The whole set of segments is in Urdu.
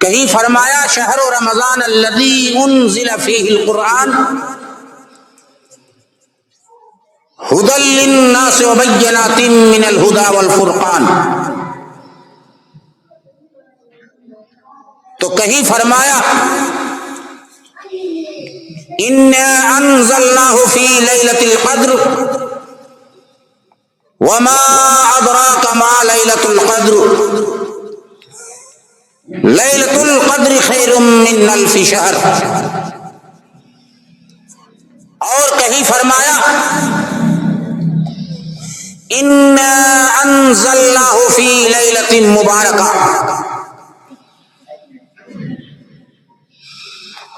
کہیں فرمایا شہر رمضان الذی انزل فیہ القرآن ہدی للناس وبینات من الہدی والفرقان، تو کہیں فرمایا انا انزلناہ فی لیلۃ القدر وما ادراک ما لیلۃ القدر لیلۃ القدر خیر من الف شہر، اور کہیں فرمایا انا انزلناہ فی لیلۃ مبارکہ۔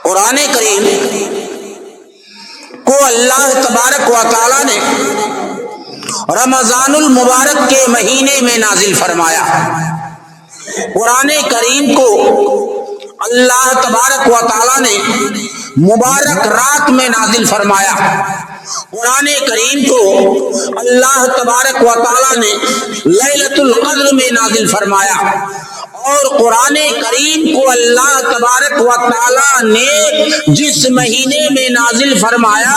قرآن کریم کو اللہ تبارک و تعالی نے رمضان المبارک کے مہینے میں نازل فرمایا۔ قرآن کریم کو اللہ تبارک و تعالی نے مبارک رات میں نازل فرمایا۔ قرآن کریم کو اللہ تبارک و تعالی نے لیلۃ القدر میں نازل فرمایا، اور قرآن کریم کو اللہ تبارک و تعالی نے جس مہینے میں نازل فرمایا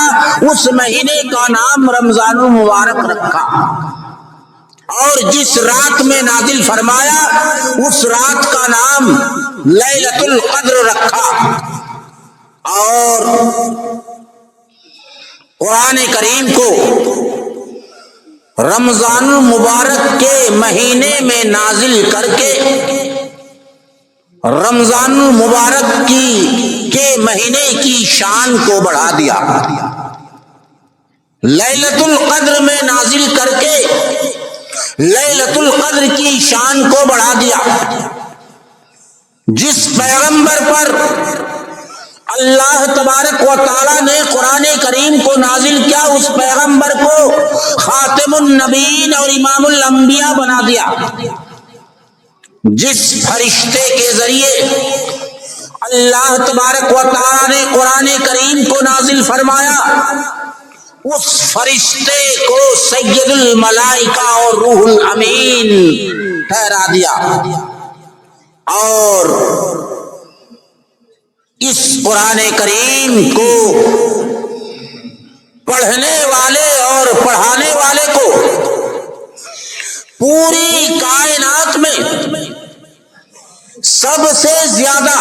اس مہینے کا نام رمضان المبارک رکھا، اور جس رات میں نازل فرمایا اس رات کا نام لیلۃ القدر رکھا۔ اور قرآن کریم کو رمضان المبارک کے مہینے میں نازل کر کے رمضان المبارک کے مہینے کی شان کو بڑھا دیا۔ لیلۃ القدر میں نازل کر کے لیلۃ القدر کی شان کو بڑھا دیا۔ جس پیغمبر پر اللہ تبارک و تعالی نے قرآن کریم کو نازل کیا اس پیغمبر کو خاتم النبیین اور امام الانبیاء بنا دیا۔ جس فرشتے کے ذریعے اللہ تبارک و تعالی نے قرآن کریم کو نازل فرمایا اس فرشتے کو سید الملائکہ اور روح الامین ٹھہرا دیا، اور اس قرآن کریم کو پڑھنے والے اور پڑھانے والے کو پوری کائنات میں سب سے زیادہ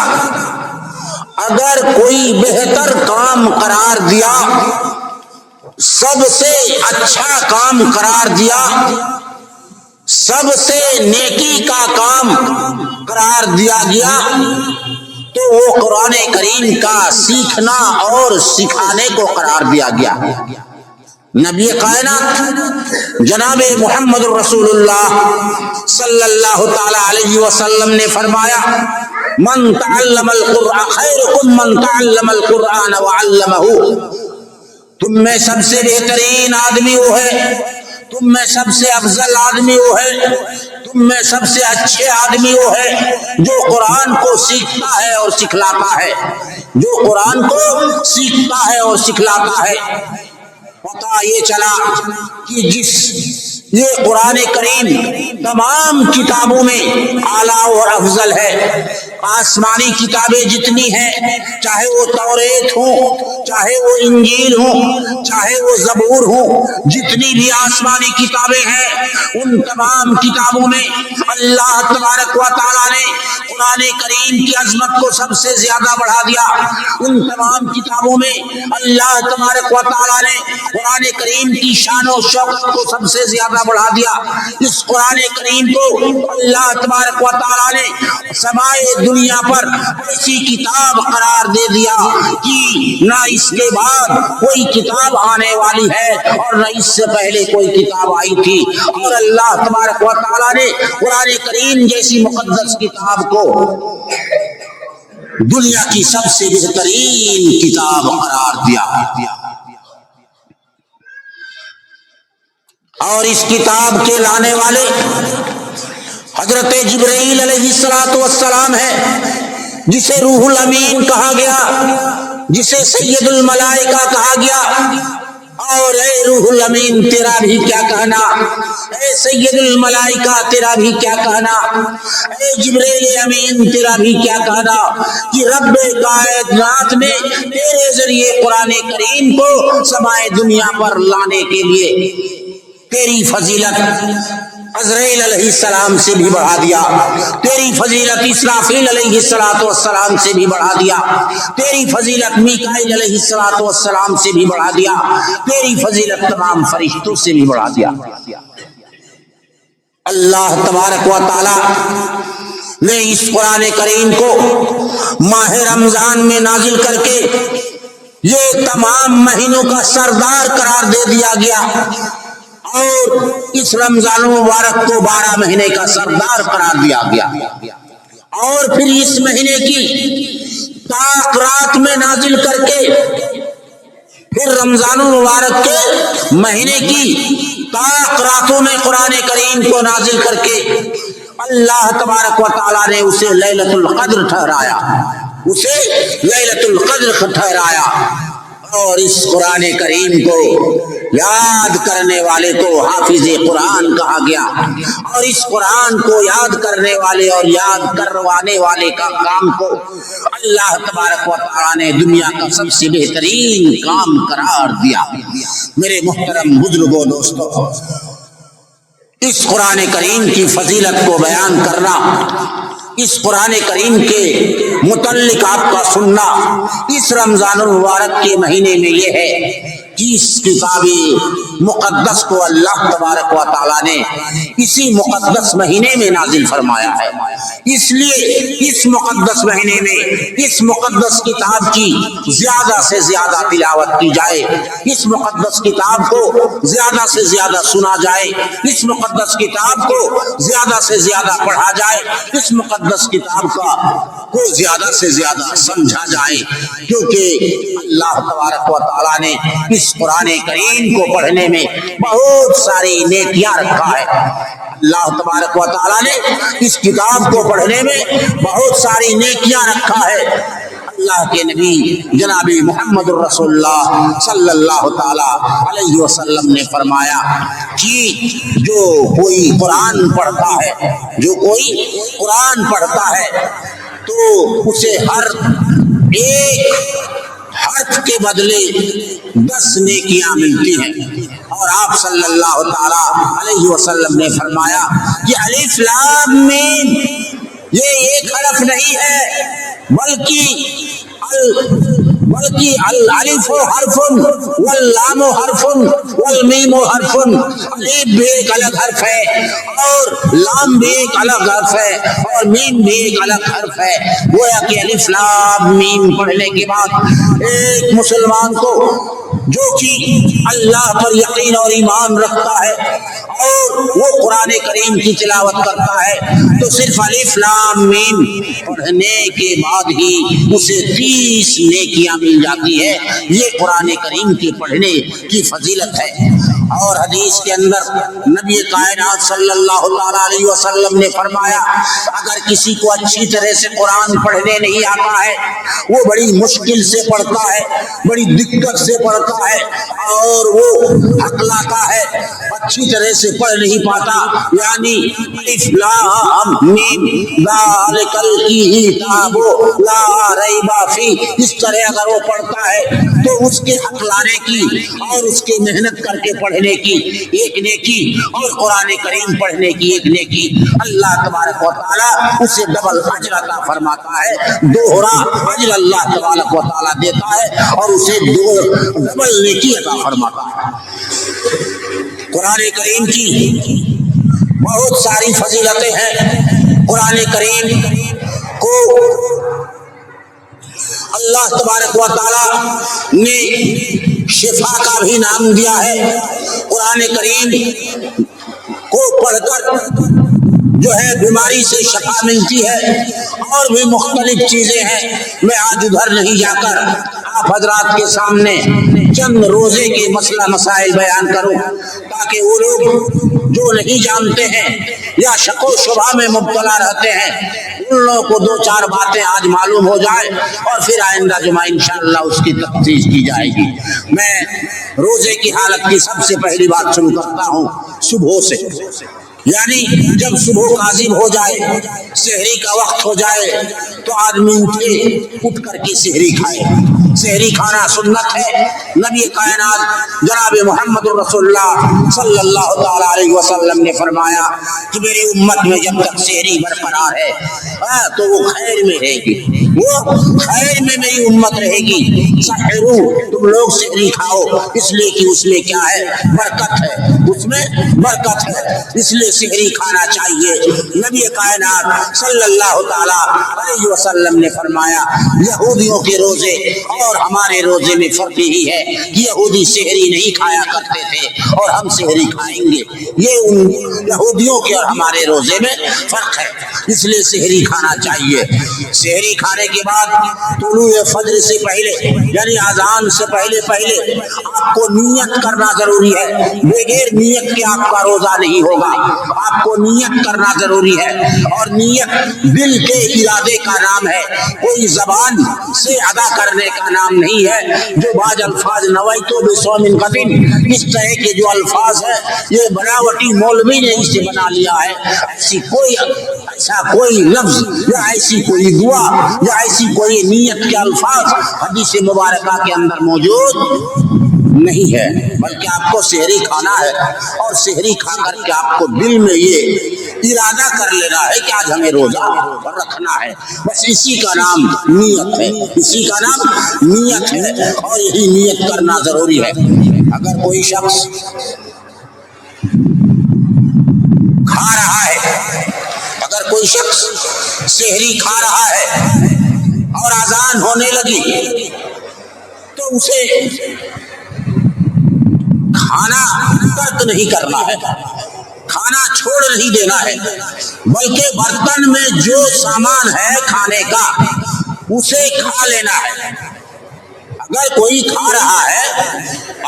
اگر کوئی بہتر کام قرار دیا، سب سے اچھا کام قرار دیا، سب سے نیکی کا کام قرار دیا گیا تو وہ قرآن کریم کا سیکھنا اور سکھانے کو قرار دیا گیا۔ نبی کائنات جناب محمد رسول اللہ صلی اللہ تعالی علیہ وسلم نے فرمایا من تعلم القرآن خیرکم من تعلم القرآن وعلمہ، تم میں سب سے بہترین آدمی وہ ہے، تم میں سب سے افضل آدمی وہ ہے، تم میں سب سے اچھے آدمی وہ ہے جو قرآن کو سیکھتا ہے اور سکھلاتا ہے، جو قرآن کو سیکھتا ہے اور سکھلاتا ہے۔ پتہ یہ چلا کہ یہ قرآن کریم تمام کتابوں میں اعلیٰ اور افضل ہے۔ آسمانی کتابیں جتنی ہیں، چاہے وہ توریت ہوں، چاہے وہ انجیل ہوں، چاہے وہ زبور ہوں، جتنی بھی آسمانی کتابیں ہیں ان تمام کتابوں میں اللہ تبارک و تعالیٰ نے قرآن کریم کی عظمت کو سب سے زیادہ بڑھا دیا۔ ان تمام کتابوں میں اللہ تبارک و تعالیٰ نے قرآن کریم کی شان و شوقت کو سب سے زیادہ بڑھا دیا۔ اس قرآن کریم کو اللہ تبارک و تعالیٰ نے سمائے دنیا پر ایسی کتاب قرار دے دیا کہ نہ اس کے بعد کوئی کتاب آنے والی ہے اور نہ اس سے پہلے کوئی کتاب آئی تھی، اور اللہ تبارک و تعالیٰ نے قرآن کریم جیسی مقدس کتاب کو دنیا کی سب سے بہترین کتاب قرار دیا۔ اور اس کتاب کے لانے والے حضرت جبرائیل علیہ السلام ہے، جسے روح الامین کہا گیا، جسے سید الملائکہ کہا گیا، اور اے روح الامین تیرا بھی کیا کہنا، اے سید الملائکہ تیرا بھی کیا کہنا، اے جبریل امین تیرا بھی کیا کہنا کہ رب کائنات نے تیرے ذریعے قرآن کریم کو سمائے دنیا پر لانے کے لیے تیری فضیلت عزرائیل علیہ السلام سے بھی بڑھا دیا، تیری فضیلت اسرافیل علیہ السلام سے بھی بڑھا دیا، تیری فضیلت میکائیل علیہ السلام سے بھی بڑھا دیا، تیری فضیلت تمام فرشتوں سے بھی بڑھا دیا۔ اللہ تبارک و تعالی نے اس قرآن کریم کو ماہ رمضان میں نازل کر کے یہ تمام مہینوں کا سردار قرار دے دیا گیا، اور اس رمضان مبارک کو 12 مہینے کا سردار قرار دیا گیا، اور پھر اس مہینے کی طاق رات میں نازل کر کے پھر رمضان مبارک کے مہینے کی طاق راتوں میں قرآن کریم کو نازل کر کے اللہ تبارک و تعالیٰ نے اسے لیلۃ القدر ٹھہرایا، اسے لیلۃ القدر ٹھہرایا۔ اور اس قرآن کریم کو یاد کرنے والے کو حافظ قرآن کہا گیا، اور اس قرآن کو یاد کرنے والے اور یاد کروانے والے کا کام کو اللہ تبارک و تعالیٰ نے دنیا کا سب سے بہترین کام قرار دیا۔ میرے محترم بزرگوں دوستوں، اس قرآن کریم کی فضیلت کو بیان کرنا، اس قرآن کریم کے متعلق آپ کا سننا اس رمضان المبارک کے مہینے میں یہ ہے کہ اس کتاب مقدس کو اللہ تبارک و تعالیٰ نے اسی مقدس مہینے میں نازل فرمایا ہے، اس لیے اس مقدس مہینے میں اس مقدس کتاب کی زیادہ سے زیادہ تلاوت کی جائے، اس مقدس کتاب کو زیادہ سے زیادہ سنا جائے، اس مقدس کتاب کو زیادہ سے زیادہ پڑھا جائے، اس مقدس کتاب کو زیادہ سے زیادہ سمجھا جائے، کیونکہ اللہ تبارک و تعالیٰ نے اس قرآن کریم کو پڑھنے میں بہت ساری نیکیاں رکھا ہے۔ اللہ تبارک و تعالیٰ نے اس کتاب کو پڑھنے میں بہت ساری نیکیاں رکھا ہے۔ اللہ کے نبی جناب محمد الرسول اللہ صلی اللہ تعالی علیہ وسلم نے فرمایا کہ جو کوئی قرآن پڑھتا ہے، جو کوئی قرآن پڑھتا ہے تو اسے ہر ایک حرف کے بدلے 10 نیکیاں ملتی ہیں۔ اور آپ صلی اللہ تعالی علیہ وسلم نے فرمایا کہ الف لام میم یہ ایک حرف نہیں ہے، بلکہ الالف حرف واللام حرف والمیم حرف۔ الف بھی ایک الگ حرف ہے اور لام بھی ایک الگ حرف ہے اور میم بھی ایک الگ حرف ہے۔ گویا کہ الف لام میم پڑھنے کے بعد ایک مسلمان کو جو کہ اللہ پر یقین اور ایمان رکھتا ہے اور وہ قرآن کریم کی تلاوت کرتا ہے تو صرف الف لام میم پڑھنے کے بعد ہی اسے 30 نیکیاں مل جاتی ہے۔ یہ قرآن کریم کے پڑھنے کی فضیلت ہے۔ اور حدیث کے اندر نبی کائنات صلی اللہ علیہ وسلم نے فرمایا اگر کسی کو اچھی طرح سے قرآن پڑھنے نہیں آتا ہے، وہ بڑی مشکل سے پڑھتا ہے، بڑی دقت سے پڑھتا ہے اور وہ ہکلاتا ہے، اچھی طرح سے پڑھ نہیں پاتا، یعنی الف لام میم ذالک الکتاب لا ریب فیہ، اس طرح اگر وہ پڑھتا ہے تو اس کے ہکلانے کی اور اس کے محنت کر کے پڑھنے کی ایک نیکی اور قرآن کریم پڑھنے کی ایک نیکی اللہ تبارک و تعالی اسے ڈبل اجر عطا فرماتا ہے، دوہرا اجر اللہ تبارک و تعالی دیتا ہے اور اسے ڈبل نیکی عطا فرماتا ہے۔ قرآن کریم کی بہت ساری فضیلتیں ہیں۔ قرآن کریم کو اللہ تبارک و تعالی نے شفا کا بھی نام دیا ہے۔ قرآن کریم کو پڑھ کر جو ہے بیماری سے شفا ملتی ہے اور بھی مختلف چیزیں ہیں، میں آج ادھر نہیں جا کر آپ حضرات کے سامنے چند روزے کے مسئلہ مسائل بیان کروں تاکہ وہ لوگ جو نہیں جانتے ہیں یا شک و شبہ میں مبتلا رہتے ہیں ان لوگوں کو دو چار باتیں آج معلوم ہو جائے اور پھر آئندہ جمعہ انشاءاللہ اس کی تفتیش کی جائے گی۔ میں روزے کی حالت کی سب سے پہلی بات شروع کرتا ہوں صبح سے، یعنی جب صبح کاذب ہو جائے، سحری کا وقت ہو جائے تو آدمی اٹھ کر کے سحری کھائے۔ سحری کھانا سنت ہے۔ نبی کائنات جناب محمد رسول اللہ صلی اللہ تعالی علیہ وسلم نے فرمایا کہ میری امت میں جب تک سحری برقرار ہے تو وہ خیر میں رہے گی، وہ خیر میں میری امت رہے گی۔ سحرو، تم لوگ سحری کھاؤ، اس لیے کہ اس میں کیا ہے؟ برکت ہے، اس میں برکت ہے، اس لیے سحری کھانا چاہیے۔ نبی کائنات صلی اللہ تعالی علیہ وسلم نے فرمایا یہودیوں کے روزے اور ہمارے روزے میں فرق یہی ہے کہ یہودی سحری نہیں کھایا کرتے تھے اور ہم سحری کھائیں گے، یہ ان یہودیوں کے اور ہمارے روزے میں فرق ہے، اس لیے سحری کھانا چاہیے۔ سحری کھانے کے بعد طلوع فجر سے پہلے یعنی اذان سے پہلے آپ کو نیت کرنا ضروری ہے، بغیر نیت کے آپ کا روزہ نہیں ہوگا، آپ کو نیت کرنا ضروری ہے، اور نیت دل کے ارادے کا نام ہے، کوئی زبان سے ادا کرنے کا نام نہیں ہے۔ جو بعض الفاظ نویتو بصوم غد، اس طرح کے جو الفاظ ہیں یہ بناوٹی مولوی نے اسے بنا لیا ہے، ایسا کوئی لفظ یا ایسی کوئی دعا یا ایسی کوئی نیت کے الفاظ حدیث مبارکہ کے اندر موجود نہیں ہے، بلکہ آپ کو سحری کھانا ہے اور سحری کھا کر کے آپ کو دل میں یہ ارادہ کر لینا ہے کہ آج ہمیں روزہ رکھنا ہے، بس اسی کا نام نیت ہے، اسی کا نام نیت ہے، اور یہی نیت کرنا ضروری ہے۔ اگر کوئی شخص کھا رہا ہے، اگر کوئی شخص سحری کھا رہا ہے اور اذان ہونے لگی تو اسے کھانا ترک نہیں کرنا ہے، کھانا چھوڑ نہیں دینا ہے، بلکہ برتن میں جو سامان ہے کھانے کا اسے کھا لینا ہے۔ اگر کوئی کھا رہا ہے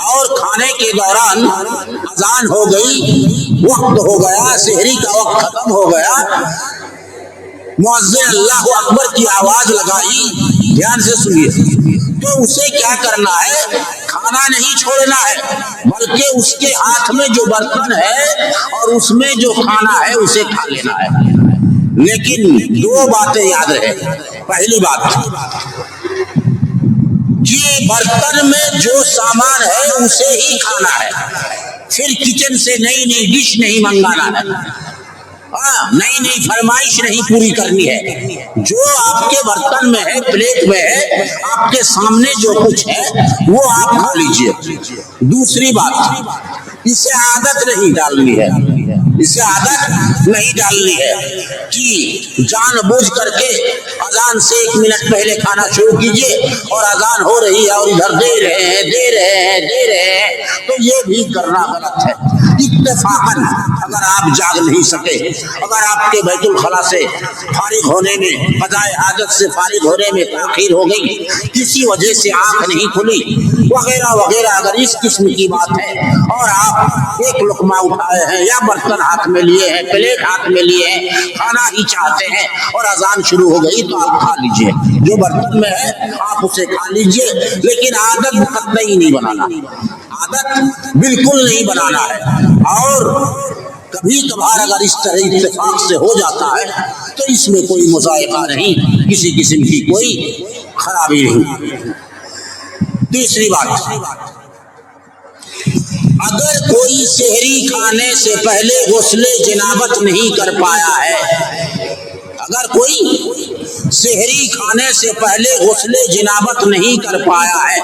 اور کھانے کے دوران اذان ہو گئی، وقت ہو گیا، سحری کا وقت ختم ہو گیا، مؤذن اللہ اکبر کی آواز لگائی، دھیان سے سنیے، تو اسے کیا کرنا ہے؟ کھانا نہیں چھوڑنا ہے، بلکہ اس کے ہاتھ میں جو برتن ہے اور اس میں جو کھانا ہے اسے کھا لینا ہے۔ لیکن دو باتیں یاد رہے۔ پہلی بات کہ برتن میں جو سامان ہے اسے ہی کھانا ہے، پھر کچن سے نئی نئی ڈش نہیں منگانا ہے، نئی نئی فرمائش نہیں پوری کرنی ہے، جو آپ کے برتن میں ہے، پلیٹ میں ہے، آپ کے سامنے جو کچھ ہے وہ آپ کھا لیجئے۔ دوسری بات، اسے عادت نہیں ڈالنی ہے، اسے عادت نہیں ڈالنی ہے کہ جان بوجھ کر کے اذان سے 1 منٹ پہلے کھانا شروع کیجئے اور اذان ہو رہی ہے اور ادھر دے رہے ہیں، تو یہ بھی کرنا غلط ہے۔ اتفاقاً اگر آپ جاگ نہیں سکے، اگر آپ کے بیت الخلا سے فارغ ہونے میں، قضاء حاجت سے فارغ ہونے میں تاخیر ہو گئی، کسی وجہ سے آنکھ نہیں کھلی وغیرہ وغیرہ، اگر اس قسم کی بات ہے اور آپ ایک لقمہ اٹھائے ہیں یا برتن ہاتھ میں لیے ہیں، پلیٹ ہاتھ میں لیے ہیں، کھانا ہی چاہتے ہیں اور اذان شروع ہو گئی تو آپ کھا لیجئے، جو برتن میں ہے آپ اسے کھا لیجئے، لیکن عادت قطعی نہیں بنانا، عادت بالکل نہیں بنانا ہے۔ اور کبھی کبھار اگر اس طرح اتفاق سے ہو جاتا ہے تو اس میں کوئی مذائقہ نہیں، کسی قسم کی کوئی خرابی نہیں۔ تیسری بات، اگر کوئی سحری کھانے سے پہلے غسل جنابت نہیں کر پایا ہے، اگر کوئی سحری کھانے سے پہلے غسل جنابت نہیں کر پایا ہے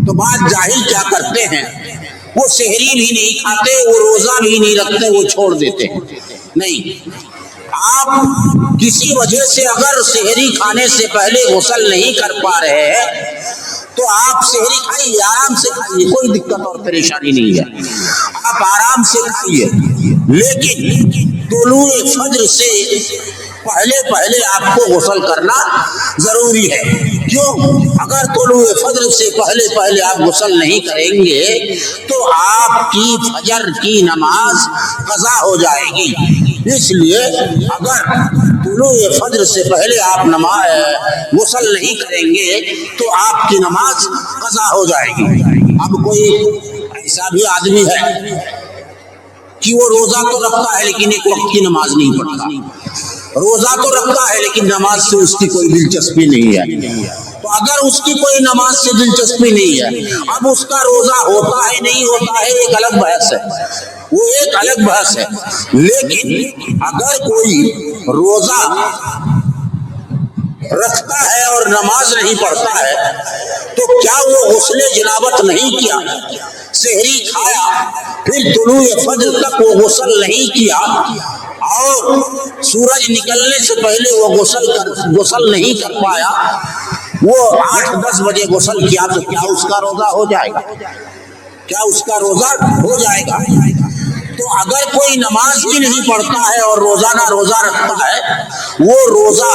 تو بعض جاہل کیا کرتے ہیں، وہ سحری بھی نہیں کھاتے، وہ روزہ بھی نہیں رکھتے، وہ چھوڑ دیتے ہیں۔ نہیں، آپ کسی وجہ سے اگر سحری کھانے سے پہلے غسل نہیں کر پا رہے ہیں تو آپ سحری کھائیے، آرام سے کھائیے، کوئی دقت اور پریشانی نہیں ہے، آپ آرام سے کھائیے، لیکن طلوع فجر سے پہلے آپ کو غسل کرنا ضروری ہے. کیوں؟ اگر طلوع فجر سے پہلے آپ غسل نہیں کریں گے تو آپ کی فجر کی نماز قضا ہو جائے گی. اس لیے اگر طلوع فجر سے پہلے آپ غسل نہیں کریں گے تو آپ کی نماز قضا ہو جائے گی. اب کوئی ایسا بھی آدمی ہے کہ وہ روزہ تو رکھتا ہے لیکن ایک وقت کی نماز نہیں پڑھتا. روزہ تو رکھتا ہے لیکن نماز سے اس کی کوئی دلچسپی نہیں ہے. تو اگر اس کی کوئی نماز سے دلچسپی نہیں ہے، اب اس کا روزہ ہوتا ہے نہیں ہوتا ہے ایک الگ بحث ہے، وہ ایک الگ بحث ہے. لیکن اگر کوئی روزہ رکھتا ہے اور نماز نہیں پڑھتا ہے تو کیا وہ غسل جنابت نہیں کیا، سحری کھایا، پھر طلوع فجر تک وہ غسل نہیں کیا اور سورج نکلنے سے پہلے وہ غسل نہیں کر پایا، وہ 8-10 بجے غسل کیا تو کیا اس کا روزہ ہو جائے گا؟ کیا اس کا روزہ ہو جائے گا؟ تو اگر کوئی نماز بھی نہیں پڑھتا ہے اور روزانہ روزہ رکھتا ہے، وہ روزہ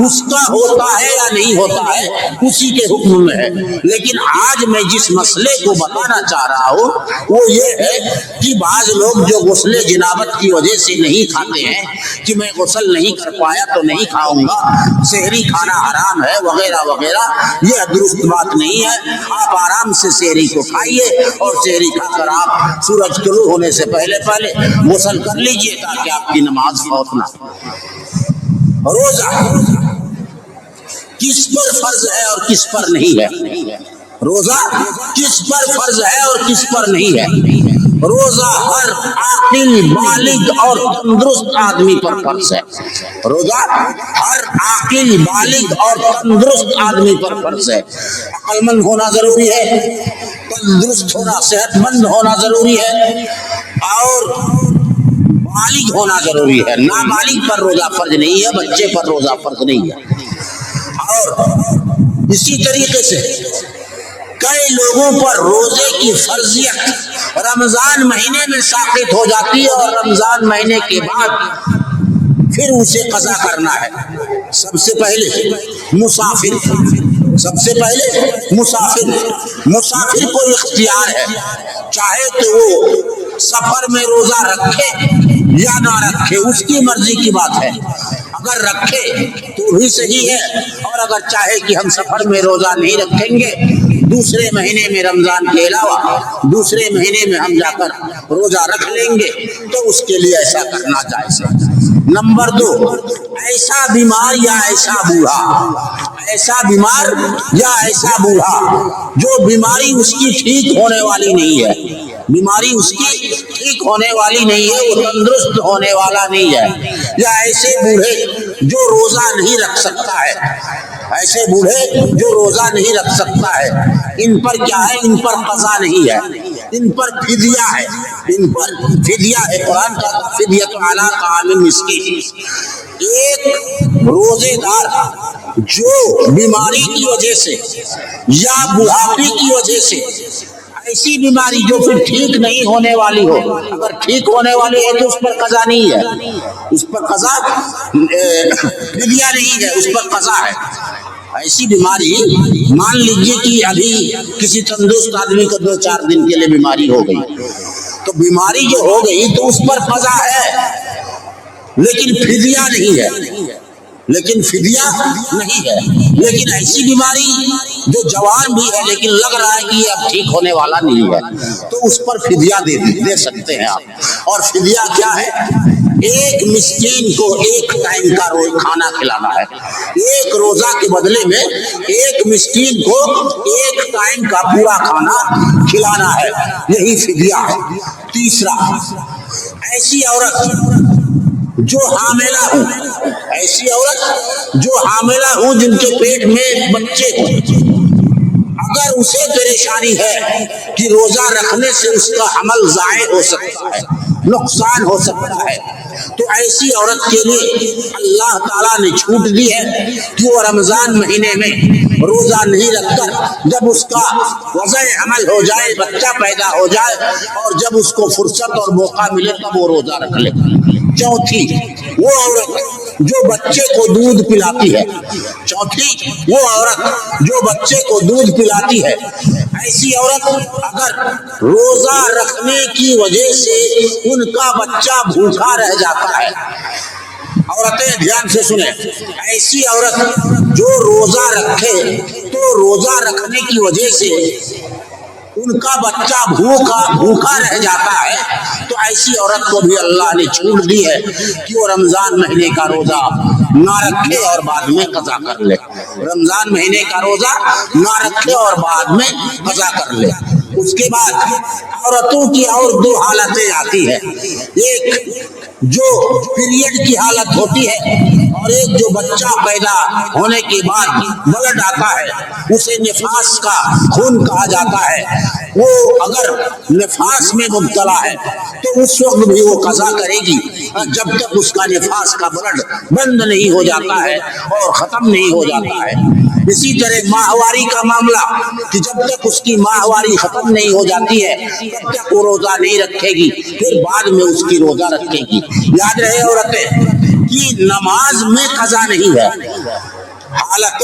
اس کا ہوتا ہے یا نہیں ہوتا ہے اسی کے حکم میں ہے. لیکن آج میں جس مسئلے کو بتانا چاہ رہا ہوں وہ یہ ہے کہ بعض لوگ جو غسل جنابت کی وجہ سے نہیں کھاتے ہیں کہ میں غسل نہیں کر پایا تو نہیں کھاؤں گا، سحری کھانا حرام ہے وغیرہ وغیرہ، یہ درست بات نہیں ہے. آپ آرام سے سحری کو کھائیے اور سحری کھا کر آپ سورج طلوع ہونے سے پہلے غسل کر لیجئے تاکہ آپ کی نماز فوت نہ. روزہ کس پر فرض ہے اور کس پر نہیں ہے؟ روزہ کس پر فرض ہے اور کس پر نہیں ہے؟ روزہ ہر عاقل بالغ اور تندرست آدمی پر فرض ہے. روزہ ہر عاقل بالغ اور تندرست آدمی پر فرض ہے. عقل مند ہونا ضروری ہے، تندرست ہونا، صحت مند ہونا ضروری ہے اور بالغ ہونا ضروری ہے. نابالغ پر روزہ فرض نہیں ہے، بچے پر روزہ فرض نہیں ہے. اور اسی طریقے سے کئی لوگوں پر روزے کی فرضیت رمضان مہینے میں ساقط ہو جاتی ہے اور رمضان مہینے کے بعد پھر اسے قضا کرنا ہے. سب سے پہلے مسافر کو اختیار ہے، چاہے تو وہ سفر میں روزہ رکھے یا نہ رکھے، اس کی مرضی کی بات ہے. اگر رکھے تو بھی صحیح ہے، اور اگر چاہے کہ ہم سفر میں روزہ نہیں رکھیں گے، دوسرے مہینے میں رمضان کے علاوہ دوسرے مہینے میں ہم جا کر روزہ رکھ لیں گے تو اس کے لیے ایسا کرنا جائز ہے. نمبر 2، ایسا بیمار یا ایسا بوڑھا جو بیماری اس کی ٹھیک ہونے والی نہیں ہے، بیماری اس کی ٹھیک ہونے والی نہیں ہے، وہ تندرست ہونے والا نہیں ہے، یا ایسے بوڑھے جو روزہ نہیں رکھ سکتا ہے، ان پر کیا ہے؟ ان پر قضا نہیں ہے، ان پر فدیہ ہے. قرآن کا فدیۃ علی طعام مسکین. ایک روزے دار جو بیماری کی وجہ سے یا بڑھاپے کی وجہ سے، ایسی بیماری جو پھر ٹھیک نہیں ہونے والی ہو، اگر ٹھیک ہونے والی ہے تو اس پر قضا نہیں ہے، اس پر قضا فدیہ نہیں ہے، اس پر قضا ہے. ایسی بیماری، مان لیجیے کہ ابھی کسی تندرست آدمی کو 2-4 دن کے لیے بیماری ہو گئی، تو بیماری جو ہو گئی تو اس پر قضا ہے لیکن فدیہ نہیں ہے. لیکن ایسی بیماری جو جوان بھی ہے لیکن لگ رہا ہے کہ یہ اب ٹھیک ہونے والا نہیں ہے تو اس پر فدیہ دے سکتے ہیں آپ. اور فدیہ کیا ہے؟ ایک مسکین کو ایک ٹائم کا کھانا کھلانا ہے. ایک روزہ کے بدلے میں ایک مسکین کو ایک ٹائم کا پورا کھانا کھلانا ہے، یہی فدیہ ہے. تیسرا، ایسی عورت جو حاملہ ہوں جن کے پیٹ میں بچے ہوں، اگر اسے پریشانی ہے کہ روزہ رکھنے سے اس کا حمل ضائع ہو سکتا ہے، نقصان ہو سکتا ہے، تو ایسی عورت کے لیے اللہ تعالیٰ نے چھوٹ دی ہے کہ وہ رمضان مہینے میں روزہ نہیں رکھ کر جب اس کا وضع حمل ہو جائے، بچہ پیدا ہو جائے، اور جب اس کو فرصت اور موقع ملے تب وہ روزہ رکھ لے. چوتھی، وہ عورت جو بچے کو دودھ پلاتی ہے، چوتھی وہ عورت جو بچے کو دودھ پلاتی ہے، ایسی عورت اگر روزہ رکھنے کی وجہ سے ان کا بچہ بھوکا رہ جاتا ہے، عورتیں دھیان سے سنیں، ایسی عورت جو روزہ رکھے تو روزہ رکھنے کی وجہ سے ان کا بچہ بھوکا رہ جاتا ہے، تو ایسی عورت کو بھی اللہ نے چھوٹ دی ہے کہ وہ رمضان مہینے کا روزہ نہ رکھے اور بعد میں قضا کر لے، رمضان مہینے کا روزہ نہ رکھے اور بعد میں قضا کر لے۔ اس کے بعد عورتوں کی اور دو حالتیں آتی ہیں، ایک جو پیریڈ کی حالت ہوتی ہے اور ایک جو بچہ پیدا ہونے کے بعد بلڈ آتا ہے، اسے نفاس کا خون کہا جاتا ہے۔ وہ اگر نفاس میں مبتلا ہے تو اس وقت بھی وہ قضا کرے گی جب تک اس کا نفاس کا بلڈ بند نہیں ہو جاتا ہے اور ختم نہیں ہو جاتا ہے۔ اسی طرح ماہواری کا معاملہ کہ جب تک اس کی ماہواری ختم نہیں ہو جاتی ہے تب تک وہ روزہ نہیں رکھے گی، پھر بعد میں اس کی روزہ رکھے گی۔ یاد رہے عورتیں کہ نماز میں قضا نہیں ہے، حالت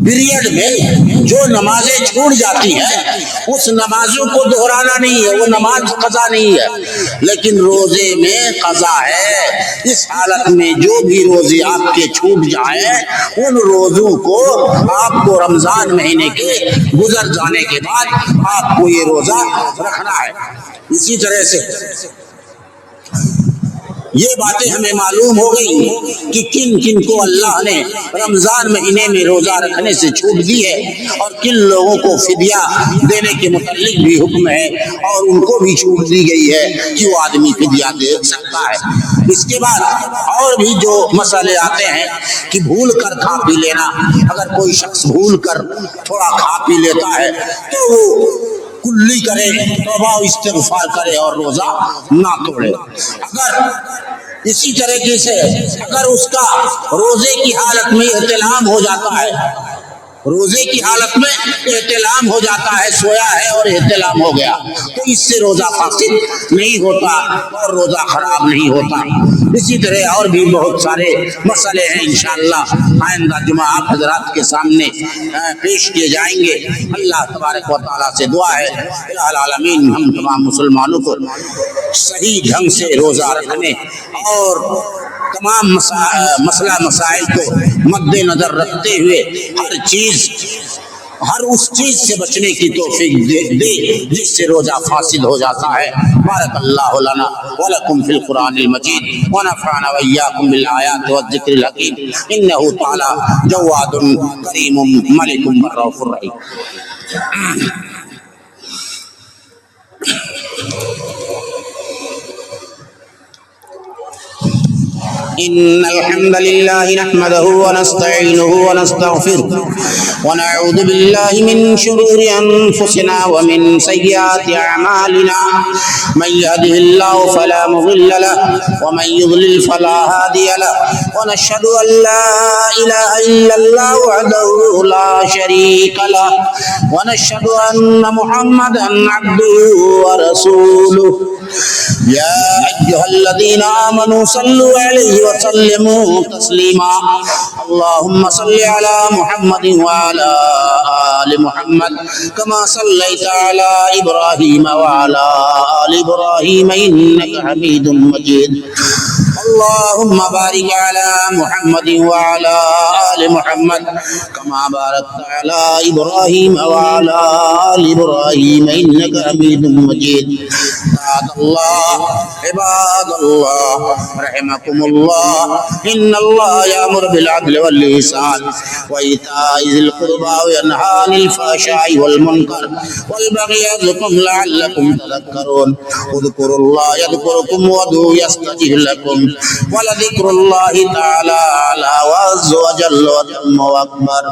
پیریڈ میں جو نمازیں چھوٹ جاتی ہیں اس نمازوں کو دہرانا نہیں ہے، وہ نماز قضا نہیں ہے، لیکن روزے میں قضا ہے۔ اس حالت میں جو بھی روزے آپ کے چھوٹ جائیں ان روزوں کو آپ کو رمضان مہینے کے گزر جانے کے بعد آپ کو یہ روزہ رکھنا ہے۔ اسی طرح سے یہ باتیں ہمیں معلوم ہو گئی کہ کن کن کو اللہ نے رمضان مہینے میں روزہ رکھنے سے چھوٹ دی ہے اور کن لوگوں کو فدیہ دینے کے متعلق بھی حکم ہے اور ان کو بھی چھوٹ دی گئی ہے کہ وہ آدمی فدیہ دے سکتا ہے۔ اس کے بعد اور بھی جو مسئلے آتے ہیں کہ بھول کر کھا پی لینا، اگر کوئی شخص بھول کر تھوڑا کھا پی لیتا ہے تو وہ کلی کرے، توبہ و استغفار کرے اور روزہ نہ توڑے۔ اگر اسی طریقے سے اگر اس کا روزے کی حالت میں احتلام ہو جاتا ہے، روزے کی حالت میں احتلام ہو جاتا ہے، سویا ہے اور احتلام ہو گیا، تو اس سے روزہ فاسد نہیں ہوتا اور روزہ خراب نہیں ہوتا۔ اسی طرح اور بھی بہت سارے مسئلے ہیں، انشاءاللہ آئندہ جمعہ آپ حضرات کے سامنے پیش کیے جائیں گے۔ اللہ تبارک و تعالیٰ سے دعا ہے الہ العالمین ہم تمام مسلمانوں کو صحیح ڈھنگ سے روزہ رکھنے اور تمام مسئلہ مسائل کو مد نظر رکھتے ہوئے ہر اس چیز سے بچنے کی توفیق دے جس سے روزہ فاسد ہو جاتا ہے۔ بارک اللہ لنا ولکم فی القرآن المجید ونفعنا وإیاکم بالآیات والذکر الحکیم انہ تعالی جواد کریم ملک رؤوف رحیم۔ إن الحمد لله نحمده ونستعينه ونستغفره ونعوذ بالله من شرور أنفسنا ومن سيئات أعمالنا من يهده الله فلا مضل له ومن يضلل فلا هادي له ونشهد أن لا إله إلا الله وحده لا شريك له ونشهد أن محمدا عبده ورسوله يا أيها الذين آمنوا صلوا عليه وسلموا تسليما اللهم صل على محمد وعلى آل محمد كما صليت على إبراهيم وعلى آل إبراهيم إنك حميد مجيد اللهم بارك على محمد وعلى آل محمد كما باركت على إبراهيم وعلى آل إبراهيم إنك حميد مجيد عباد الله رحمكم الله إن الله يأمر بالعدل والإحسان وإيتاء ذي القربى وينهى عن الفحشاء والمنكر والبغي يعظكم لعلكم تذكرون اذكروا الله يذكركم وادعوه يستجب لكم ولذكر الله تعالى أعلى وعز وجل وأتم وأكبر۔